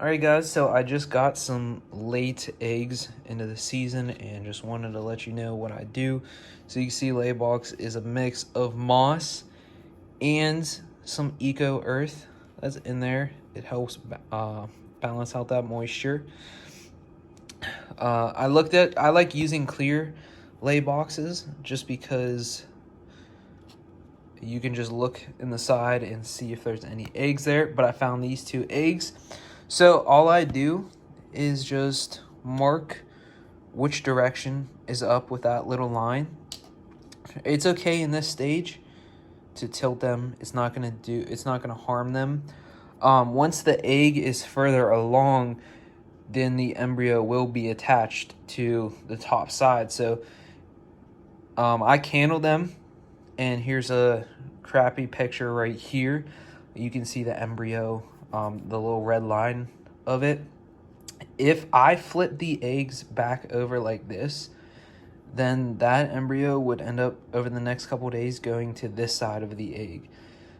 Alright guys, so I just got some late eggs into the season and just wanted to let you know what I do. So you can see Laybox is a mix of moss and some eco earth that's in there. It helps balance out that moisture. I like using clear lay boxes just because you can just look in the side and see if there's any eggs there, but I found these 2 eggs. So all I do is just mark which direction is up with that little line. It's okay in this stage to tilt them. It's not gonna harm them. Once the egg is further along, then the embryo will be attached to the top side. So I candle them, and here's a crappy picture right here. You can see the embryo, the little red line of it. If I flip the eggs back over like this, then that embryo would end up over the next couple days going to this side of the egg.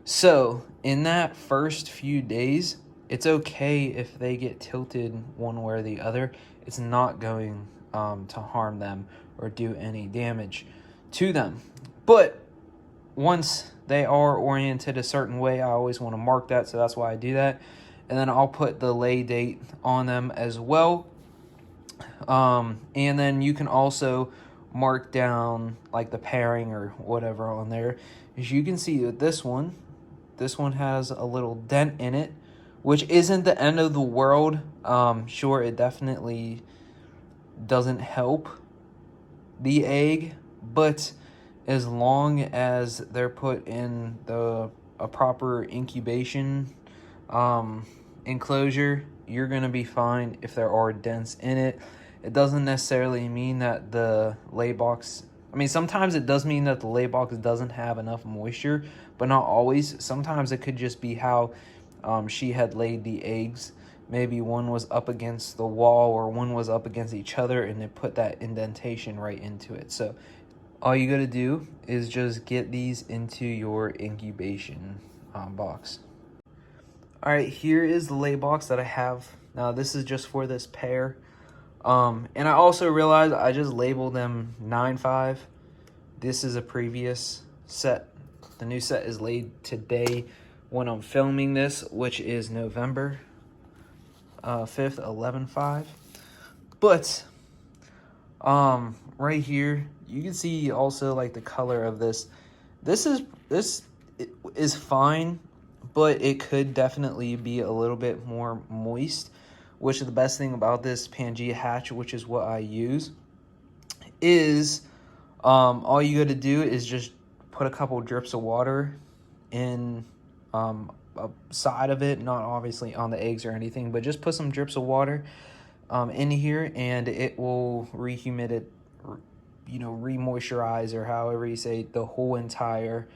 So in that first few days, it's okay if they get tilted one way or the other. It's not going to harm them or do any damage to them. But once they are oriented a certain way, I always want to mark that, so that's why I do that. And then I'll put the lay date on them as well. And then you can also mark down like the pairing or whatever on there. As you can see with this one has a little dent in it, which isn't the end of the world. Sure, it definitely doesn't help the egg, but as long as they're put in a proper incubation enclosure, you're gonna be fine if there are dents in it. It doesn't necessarily mean that the lay box, sometimes it does mean that the lay box doesn't have enough moisture, but not always. Sometimes it could just be how she had laid the eggs. Maybe one was up against the wall or one was up against each other, and it put that indentation right into it. So all you gotta do is just get these into your incubation box. All right, here is the lay box that I have. Now this is just for this pair. And I also realized I just labeled them 9-5. This is a previous set. The new set is laid today when I'm filming this, which is November 5th, 11-5. But right here, you can see also like the color of this. This is fine, but it could definitely be a little bit more moist, which is the best thing about this Pangea hatch, which is what I use, is all you got to do is just put a couple drips of water in a side of it, not obviously on the eggs or anything, but just put some drips of water in here, and it will re-humid it, re-moisturize, or however you say, the whole entire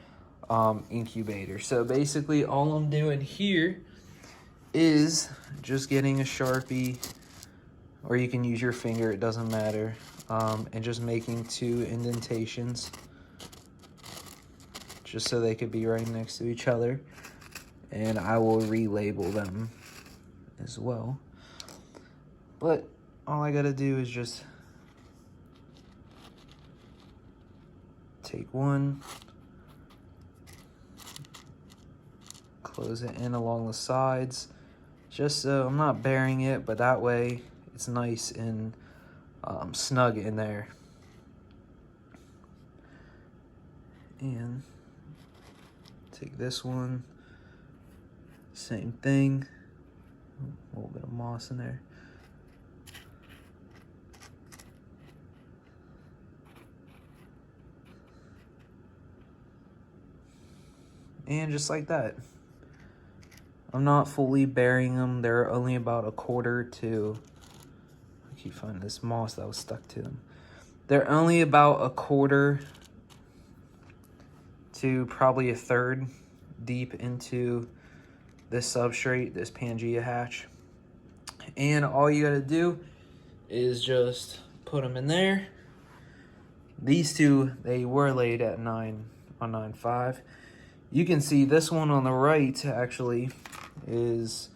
incubator. So basically all I'm doing here is just getting a Sharpie, or you can use your finger, it doesn't matter, and just making 2 indentations just so they could be right next to each other, and I will relabel them as well. But all I gotta do is just take one, close it in along the sides, just so I'm not burying it, but that way it's nice and snug in there. And take this one, same thing, a little bit of moss in there. And just like that. I'm not fully burying them. They're only about 1/4 to, I keep finding this moss that was stuck to them. They're only about 1/4 to probably 1/3 deep into this substrate, this Pangea hatch. And all you gotta do is just put them in there. These 2, they were laid at 9-5. You can see this one on the right actually is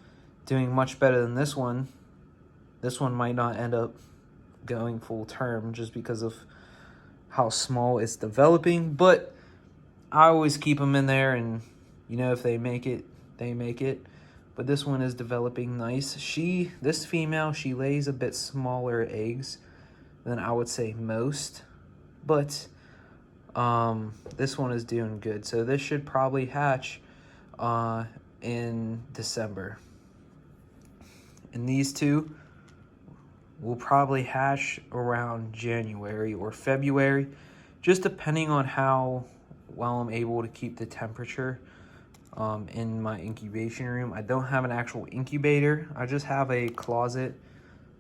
doing much better than this one. This one might not end up going full term just because of how small it's developing, but I always keep them in there, and you know, if they make it, they make it. But this one is developing nice. This female, she lays a bit smaller eggs than I would say most, but this one is doing good. So this should probably hatch in December. And these two will probably hatch around January or February, just depending on how well I'm able to keep the temperature in my incubation room. I don't have an actual incubator. I just have a closet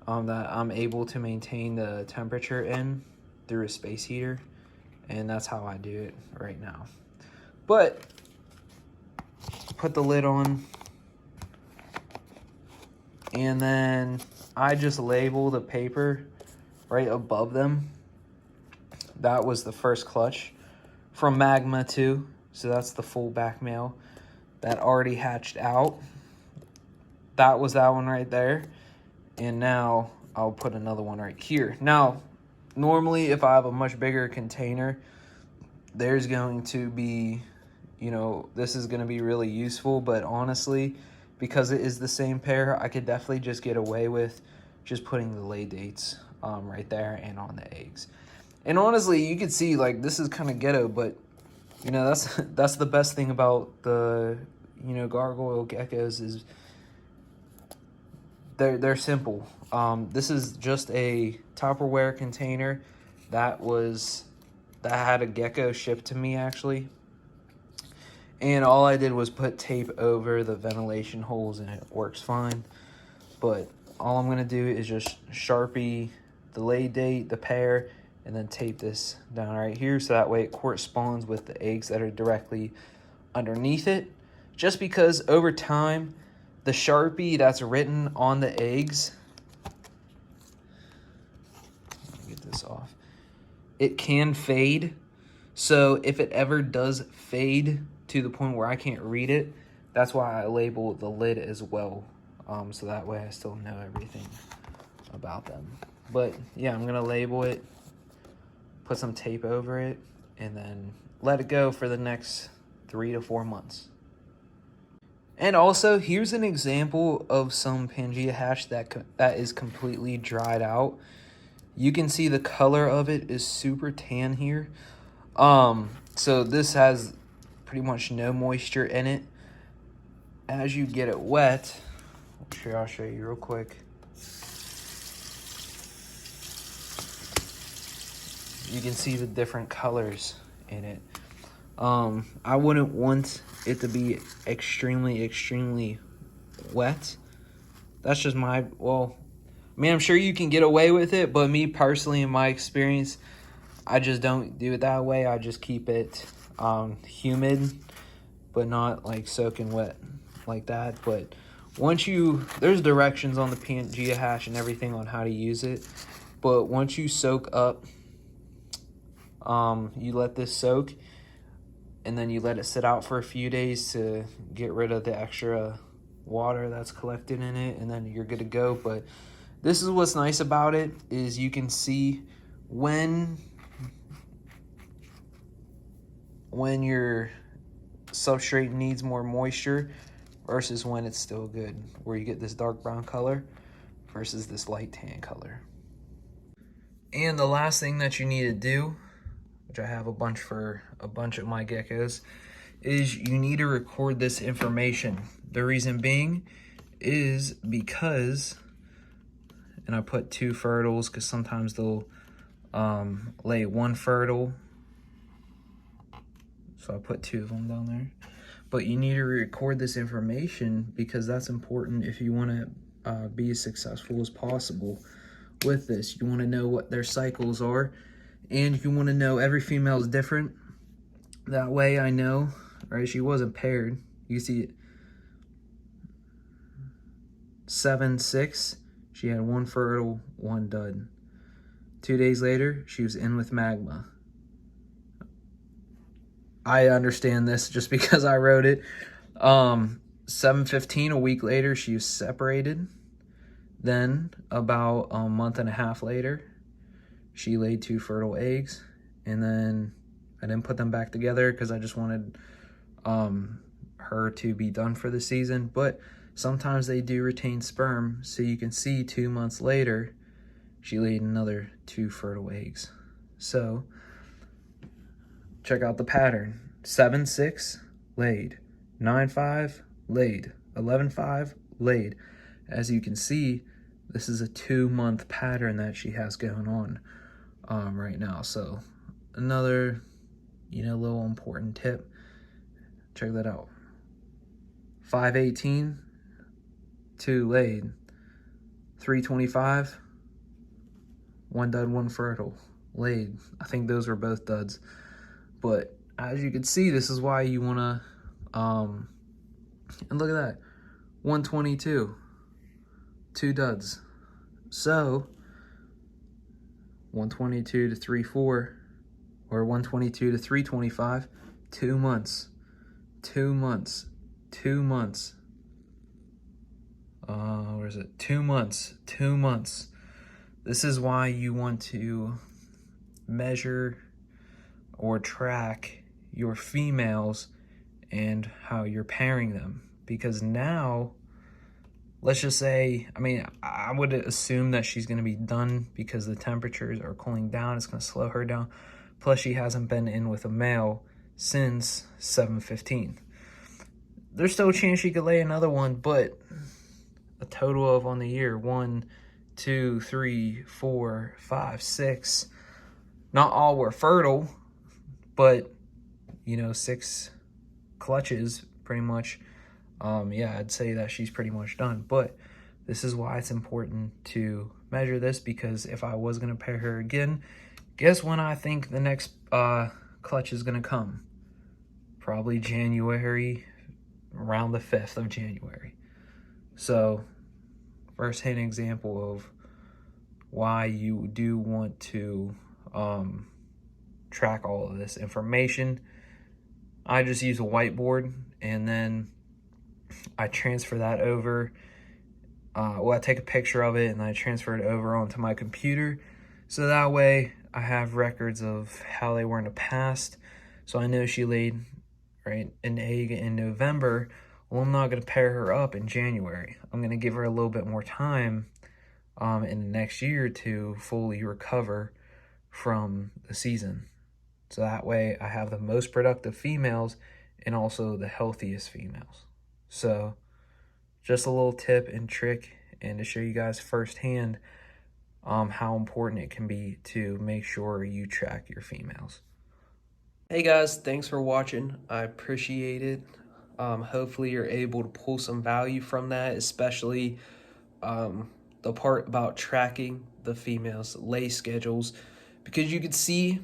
that I'm able to maintain the temperature in through a space heater, and that's how I do it right now. But put the lid on, and then I just label the paper right above them. That was the first clutch from Magma too. So that's the full back male that already hatched out. That was that one right there. And now I'll put another one right here. Now, normally if I have a much bigger container, there's going to be, you know, this is going to be really useful. But honestly, because it is the same pair, I could definitely just get away with just putting the lay dates right there and on the eggs. And honestly, you can see, like, this is kind of ghetto, but you know, that's the best thing about the, you know, gargoyle geckos is they're simple. This is just a Tupperware container that had a gecko shipped to me actually. And all I did was put tape over the ventilation holes and it works fine. But all I'm going to do is just Sharpie the lay date, the pair, and then tape this down right here so that way it corresponds with the eggs that are directly underneath it. Just because over time, the Sharpie that's written on the eggs, let me get this off, it can fade. So if it ever does fade to the point where I can't read it, that's why I label the lid as well. So that way I still know everything about them. But yeah, I'm gonna label it, put some tape over it, and then let it go for the next 3 to 4 months. And also, here's an example of some Pangea hash that is completely dried out. You can see the color of it is super tan here. So this has pretty much no moisture in it. As you get it wet, I'll show you real quick. You can see the different colors in it. I wouldn't want it to be extremely wet. That's just well, I mean, I'm sure you can get away with it, but me personally, in my experience, I just don't do it that way. I just keep it humid, but not like soaking wet like that. But there's directions on the Pangea hash and everything on how to use it. But once you soak up, you let this soak, and then you let it sit out for a few days to get rid of the extra water that's collected in it, and then you're good to go. But this is what's nice about it, is you can see when your substrate needs more moisture versus when it's still good, where you get this dark brown color versus this light tan color. And the last thing that you need to do, which I have a bunch for a bunch of my geckos, is you need to record this information. The reason being is because, and I put 2 fertiles because sometimes they'll lay 1 fertile, so I put 2 of them down there. But you need to record this information because that's important if you want to be as successful as possible with this. You want to know what their cycles are, and you want to know every female is different. That way I know, right? She wasn't paired. You see it. 7, 6. She had 1 fertile, 1 dud. 2 days later, she was in with Magma. I understand this just because I wrote it. 7:15, a week later, she was separated. Then about a month and a half later, she laid 2 fertile eggs, and then I didn't put them back together because I just wanted her to be done for the season. But sometimes they do retain sperm, so you can see 2 months later she laid another 2 fertile eggs. So check out the pattern. 7-6 laid, 9-5 laid, 11-5 laid. As you can see, this is a 2-month pattern that she has going on right now. So another, little important tip. Check that out. 5-18, 2 laid. 3-25, 1 dud, 1 fertile laid. I think those were both duds. But as you can see, this is why you want to, and look at that, 122, 2 duds. So 122 to 3-4, or 122 to 325, 2 months, 2 months, 2 months. Where is it? 2 months, 2 months. This is why you want to measure or track your females and how you're pairing them. Because now, let's just say, I would assume that she's going to be done because the temperatures are cooling down. It's going to slow her down. Plus, she hasn't been in with a male since 7/15. There's still a chance she could lay another one, but a total of on the year 1, 2, 3, 4, 5, 6. Not all were fertile, but 6 clutches pretty much. Yeah, I'd say that she's pretty much done. But this is why it's important to measure this, because if I was going to pair her again, guess when I think the next clutch is going to come? Probably January, around the 5th of January. So, first-hand example of why you do want to track all of this information. I just use a whiteboard, and then I transfer that over. I take a picture of it, and I transfer it over onto my computer. So that way, I have records of how they were in the past. So I know she laid an egg in November. Well, I'm not going to pair her up in January. I'm going to give her a little bit more time in the next year to fully recover from the season. So that way I have the most productive females and also the healthiest females. So just a little tip and trick, and to show you guys firsthand how important it can be to make sure you track your females. Hey guys, thanks for watching. I appreciate it. Hopefully you're able to pull some value from that, especially the part about tracking the females' lay schedules, because you can see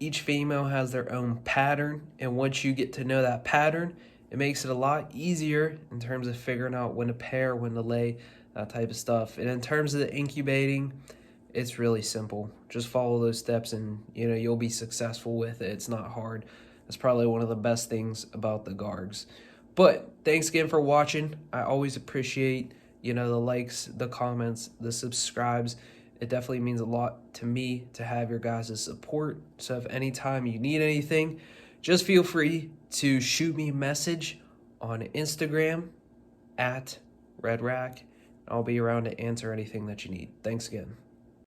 each female has their own pattern, and once you get to know that pattern, it makes it a lot easier in terms of figuring out when to pair, when to lay, that type of stuff. And in terms of the incubating, it's really simple. Just follow those steps and you'll be successful with it. It's not hard. That's probably one of the best things about the Gargs. But thanks again for watching. I always appreciate the likes, the comments, the subscribes. It definitely means a lot to me to have your guys' support. So if anytime you need anything, just feel free to shoot me a message on Instagram @RedRack. I'll be around to answer anything that you need. Thanks again.